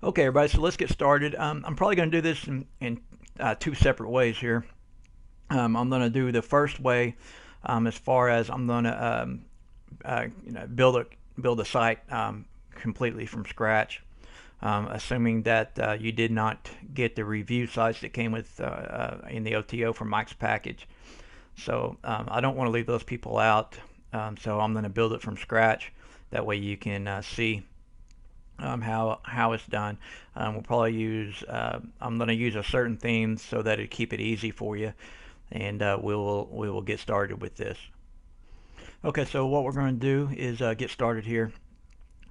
Okay, everybody, so let's get started. I'm probably going to do this in two separate ways here. I'm going to do the first way as far as I'm going to build a site completely from scratch, assuming that you did not get the review sites that came with in the OTO from Mike's package. So I don't want to leave those people out. So I'm going to build it from scratch. That way you can see how it's done. We'll probably use I'm going to use a certain theme so that it keep it easy for you, and we will get started with this. Okay, so what we're going to do is get started here.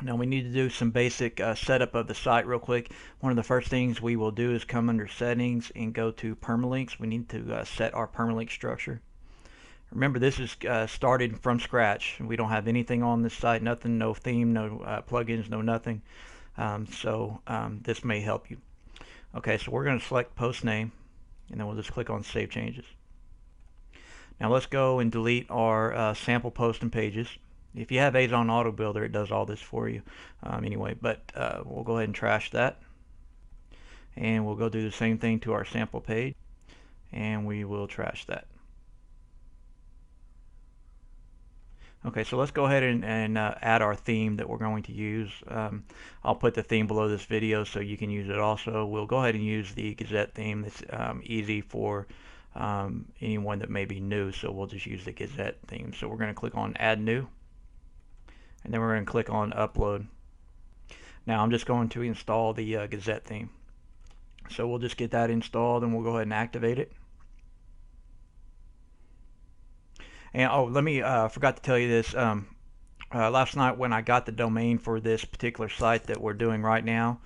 Now we need to do some basic setup of the site real quick. One of the first things we will do is come under settings and go to permalinks. We need to set our permalink structure. Remember, this is started from scratch. We don't have anything on this site, nothing, no theme, no plugins, no nothing. This may help you. Okay, so we're going to select post name, and then we'll just click on Save Changes. Now let's go and delete our sample post and pages. If you have Azon Auto Builder, it does all this for you anyway, but we'll go ahead and trash that. And we'll go do the same thing to our sample page, and we will trash that. Okay, so let's go ahead and add our theme that we're going to use. I'll put the theme below this video so you can use it also. We'll go ahead and use the Gazette theme. It's easy for anyone that may be new, so we'll just use the Gazette theme. So we're going to click on Add New, and then we're going to click on Upload. Now I'm just going to install the Gazette theme. So we'll just get that installed, and we'll go ahead and activate it. And oh, let me forgot to tell you this. Last night when I got the domain for this particular site that we're doing right now,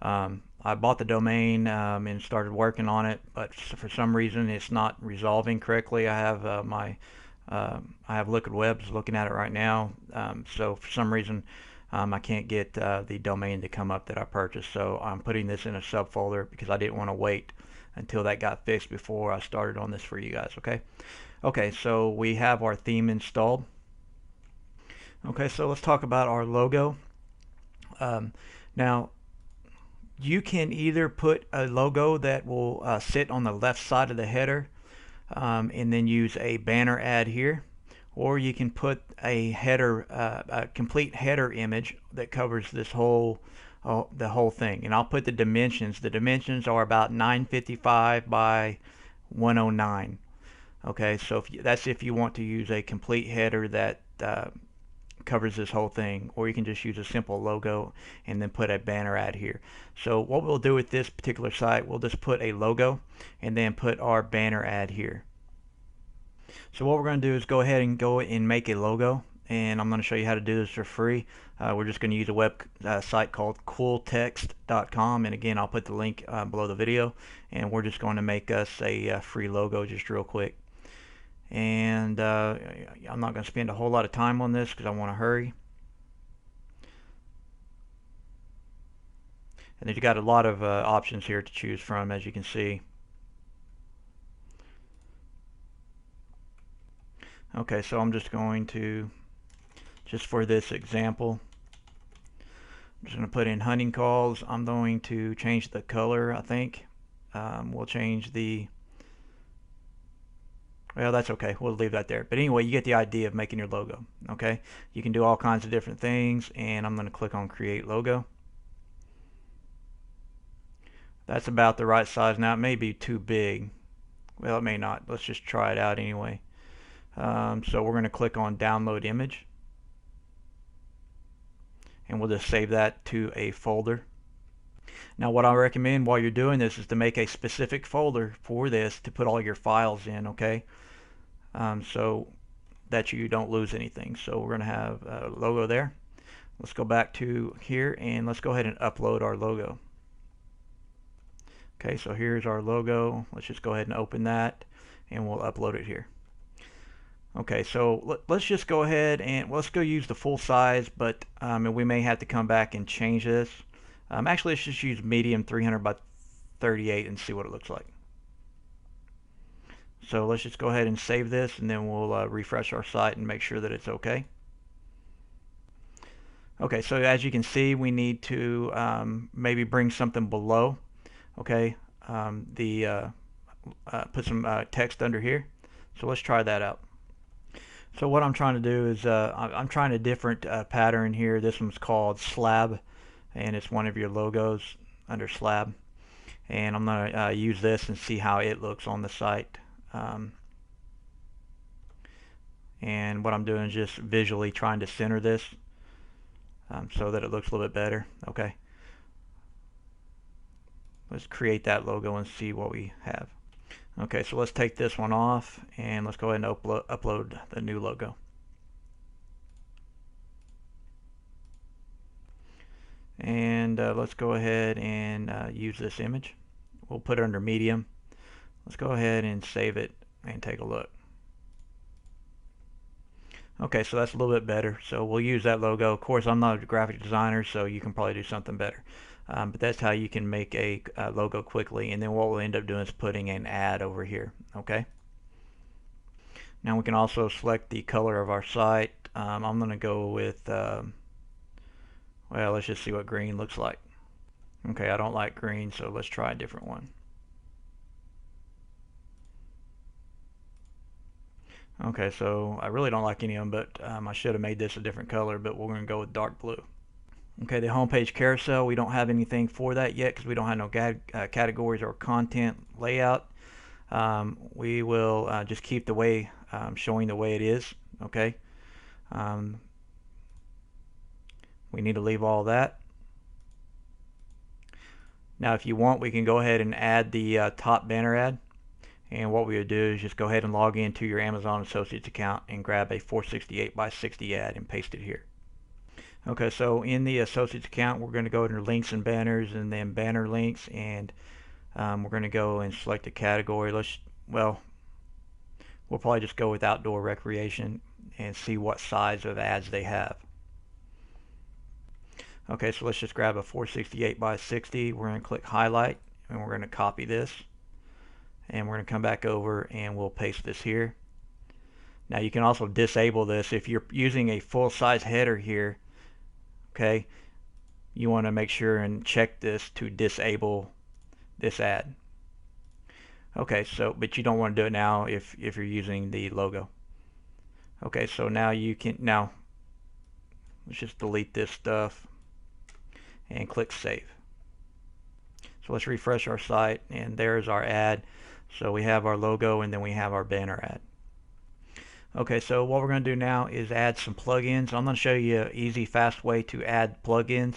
I bought the domain and started working on it, but for some reason it's not resolving correctly. I have I have Liquid Webs looking at it right now, so for some reason I can't get the domain to come up that I purchased. So I'm putting this in a subfolder because I didn't want to wait until that got fixed before I started on this for you guys. Okay, so we have our theme installed. Okay, so let's talk about our logo. Now, you can either put a logo that will sit on the left side of the header and then use a banner ad here, or you can put a header, a complete header image that covers this the whole thing. And I'll put the dimensions. The dimensions are about 955 by 109. Okay, so that's if you want to use a complete header that covers this whole thing, or you can just use a simple logo and then put a banner ad here. So what we'll do with this particular site, we'll just put a logo and then put our banner ad here. So what we're going to do is go ahead and make a logo, and I'm going to show you how to do this for free. We're just going to use a web site called cooltext.com, and again I'll put the link below the video, and we're just going to make us a free logo just real quick. And I'm not going to spend a whole lot of time on this because I want to hurry. And then you got a lot of options here to choose from, as you can see. Okay, so I'm just going to, just for this example, I'm just going to put in hunting calls. I'm going to change the color, I think. We'll change the, well, that's okay. We'll leave that there. But anyway, you get the idea of making your logo. Okay, you can do all kinds of different things, and I'm going to click on Create Logo. That's about the right size. Now it may be too big. Well, it may not. Let's just try it out anyway. So we're going to click on Download Image, and we'll just save that to a folder. Now what I recommend while you're doing this is to make a specific folder for this to put all your files in, okay? So that you don't lose anything. So we're going to have a logo there. Let's go back to here and let's go ahead and upload our logo. Okay, so here's our logo. Let's just go ahead and open that and we'll upload it here. Okay, so let's just go ahead and let's go use the full size, but and we may have to come back and change this. Actually, let's just use medium 300 by 38 and see what it looks like. So let's just go ahead and save this, and then we'll refresh our site and make sure that it's okay. Okay, so as you can see, we need to maybe bring something below. Okay, put some text under here. So let's try that out. So what I'm trying to do is I'm trying a different pattern here. This one's called slab, and it's one of your logos under slab. And I'm going to use this and see how it looks on the site. And what I'm doing is just visually trying to center this so that it looks a little bit better. Okay, let's create that logo and see what we have. Okay, so let's take this one off and let's go ahead and upload the new logo. And let's go ahead and use this image. We'll put it under medium. Let's go ahead and save it and take a look. Okay, so that's a little bit better. So we'll use that logo. Of course, I'm not a graphic designer, so you can probably do something better. But that's how you can make a logo quickly. And then what we'll end up doing is putting an ad over here. Okay. Now we can also select the color of our site. I'm going to go with, well, let's just see what green looks like. Okay, I don't like green, so let's try a different one. Okay, so I really don't like any of them, but I should have made this a different color, but we're going to go with dark blue. Okay, the homepage carousel, we don't have anything for that yet because we don't have no categories or content layout. We will just keep the way showing the way it is. Okay, we need to leave all that. Now if you want, we can go ahead and add the top banner ad. And what we would do is just go ahead and log into your Amazon Associates account and grab a 468 by 60 ad and paste it here. Okay, so in the Associates account, we're going to go under links and banners and then banner links, and we're going to go and select a category. We'll probably just go with outdoor recreation and see what size of ads they have. Okay, so let's just grab a 468 by 60. We're going to click highlight and we're going to copy this. And we're going to come back over and we'll paste this here. Now you can also disable this if you're using a full size header here. Okay, you want to make sure and check this to disable this ad. Okay, so but you don't want to do it now if you're using the logo. Okay, so now let's just delete this stuff and click save. So let's refresh our site, and there's our ad. So we have our logo and then we have our banner ad. Okay, so what we're going to do now is add some plugins. I'm going to show you an easy, fast way to add plugins,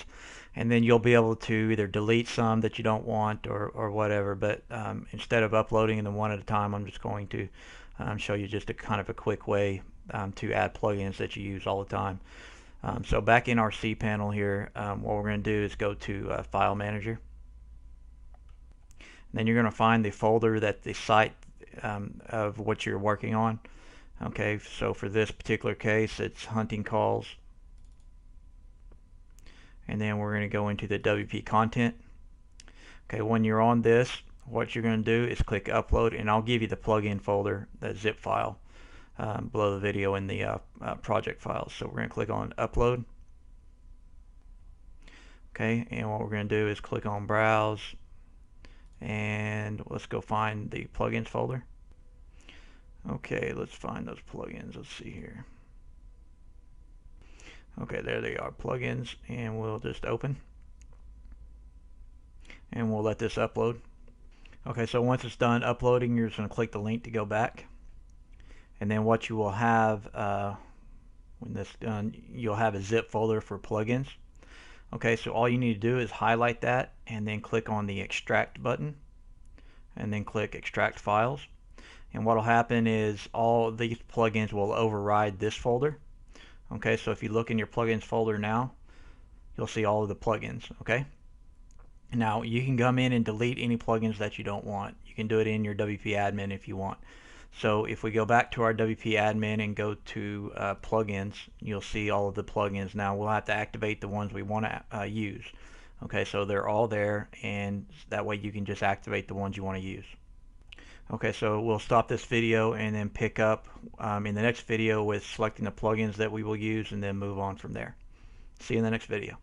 and then you'll be able to either delete some that you don't want or whatever. But instead of uploading them one at a time, I'm just going to show you just a kind of a quick way to add plugins that you use all the time. So back in our cPanel here, what we're going to do is go to File Manager. Then you're going to find the folder that the site of what you're working on. Okay, so for this particular case, it's hunting calls. And then we're going to go into the WP content. Okay, when you're on this, what you're going to do is click upload, and I'll give you the plugin folder, that zip file, below the video in the project files. So we're going to click on upload. Okay, and what we're going to do is click on browse. And let's go find the plugins folder. Okay, let's find those plugins. Let's see here. Okay, there they are, plugins, and we'll just open. And we'll let this upload. Okay, so once it's done uploading, you're just going to click the link to go back. And then what you will have, when this is done, you'll have a zip folder for plugins. Okay, so all you need to do is highlight that and then click on the extract button and then click extract files. And what will happen is all these plugins will override this folder. Okay, so if you look in your plugins folder now, you'll see all of the plugins. Okay, now you can come in and delete any plugins that you don't want. You can do it in your WP admin if you want. So if we go back to our WP admin and go to plugins, you'll see all of the plugins. Now we'll have to activate the ones we want to use. Okay, so they're all there, and that way you can just activate the ones you want to use. Okay, so we'll stop this video and then pick up in the next video with selecting the plugins that we will use and then move on from there. See you in the next video.